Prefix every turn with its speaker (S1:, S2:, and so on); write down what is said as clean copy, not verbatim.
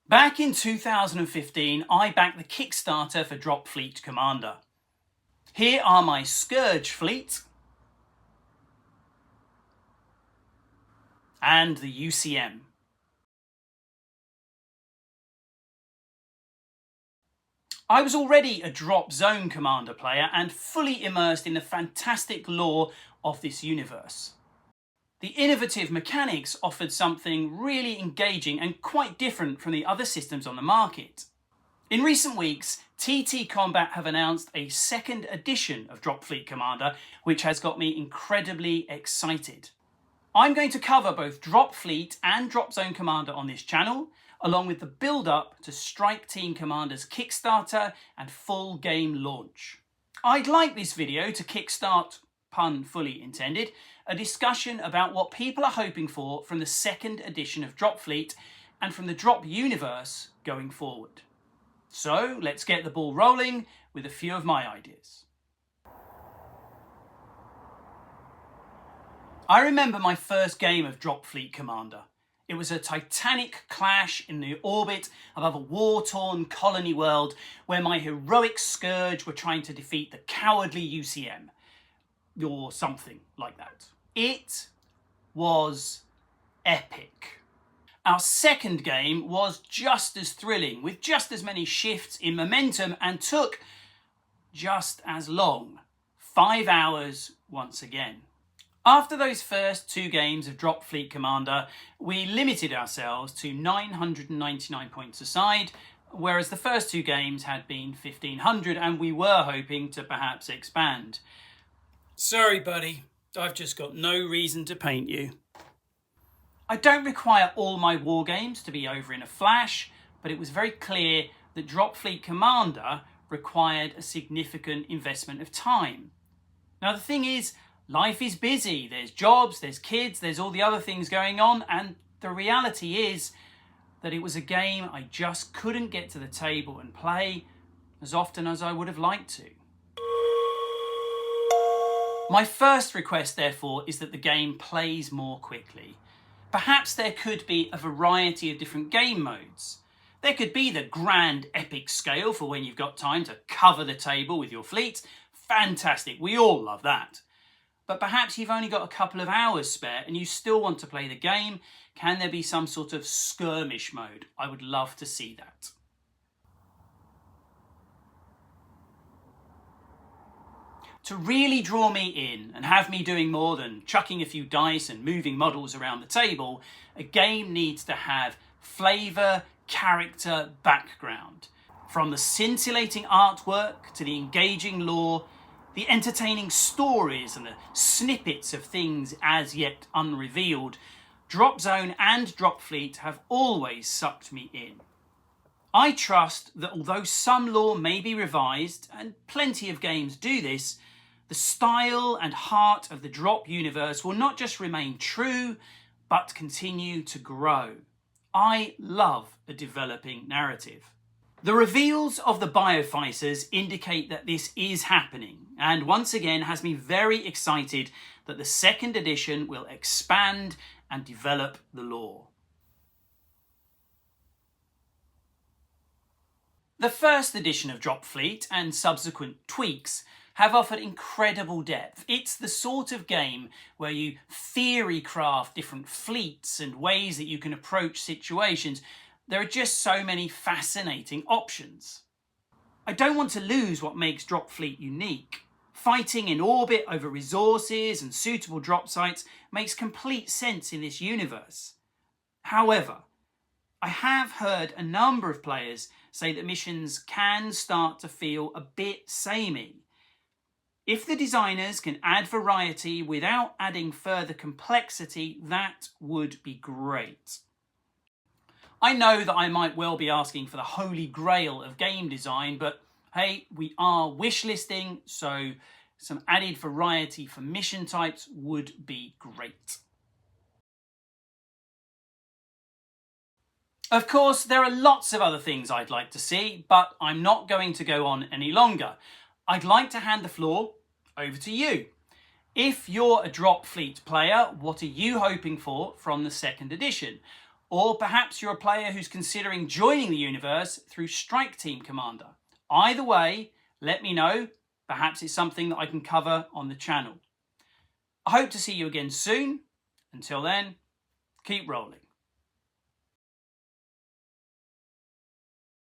S1: Back in 2015, I backed the Kickstarter for Dropfleet Commander. Here are my Scourge fleet and the UCM. I was already a Dropzone Commander player and fully immersed in the fantastic lore of this universe. The innovative mechanics offered something really engaging and quite different from the other systems on the market. In recent weeks, TT Combat have announced a second edition of Dropfleet Commander, which has got me incredibly excited. I'm going to cover both Dropfleet and Dropzone Commander on this channel, along with the build-up to Striketeam Commander's Kickstarter and full game launch. I'd like this video to kickstart, pun fully intended, a discussion about what people are hoping for from the second edition of Dropfleet and from the Drop universe going forward. So let's get the ball rolling with a few of my ideas. I remember my first game of Dropfleet Commander. It was a titanic clash in the orbit above a war-torn colony world where my heroic Scourge were trying to defeat the cowardly UCM, or something like that. It was epic. Our second game was just as thrilling, with just as many shifts in momentum, and took just as long. 5 hours once again. After those first two games of Dropfleet Commander, we limited ourselves to 999 points aside, whereas the first two games had been 1500 and we were hoping to perhaps expand. Sorry buddy, I've just got no reason to paint you. I don't require all my war games to be over in a flash, but it was very clear that Dropfleet Commander required a significant investment of time. Now the thing is, life is busy, there's jobs, there's kids, there's all the other things going on, and the reality is that it was a game I just couldn't get to the table and play as often as I would have liked to. My first request, therefore, is that the game plays more quickly. Perhaps there could be a variety of different game modes. There could be the grand epic scale for when you've got time to cover the table with your fleet. Fantastic, we all love that. But perhaps you've only got a couple of hours spare and you still want to play the game. Can there be some sort of skirmish mode? I would love to see that. To really draw me in and have me doing more than chucking a few dice and moving models around the table, a game needs to have flavour, character, background. From the scintillating artwork to the engaging lore, the entertaining stories and the snippets of things as yet unrevealed, Dropzone and Dropfleet have always sucked me in. I trust that although some lore may be revised, and plenty of games do this, the style and heart of the Drop universe will not just remain true, but continue to grow. I love a developing narrative. The reveals of the Biofighters indicate that this is happening, and once again has me very excited that the second edition will expand and develop the lore. The first edition of Dropfleet and subsequent tweaks have offered incredible depth. It's the sort of game where you theory craft different fleets and ways that you can approach situations. There are just so many fascinating options. I don't want to lose what makes Dropfleet unique. Fighting in orbit over resources and suitable drop sites makes complete sense in this universe. However, I have heard a number of players say that missions can start to feel a bit samey. If the designers can add variety without adding further complexity, that would be great. I know that I might well be asking for the holy grail of game design, but hey, we are wishlisting, so some added variety for mission types would be great. Of course, there are lots of other things I'd like to see, but I'm not going to go on any longer. I'd like to hand the floor over to you. If you're a Dropfleet player, what are you hoping for from the second edition? Or perhaps you're a player who's considering joining the universe through Striketeam Commander. Either way, let me know. Perhaps it's something that I can cover on the channel. I hope to see you again soon. Until then, keep rolling.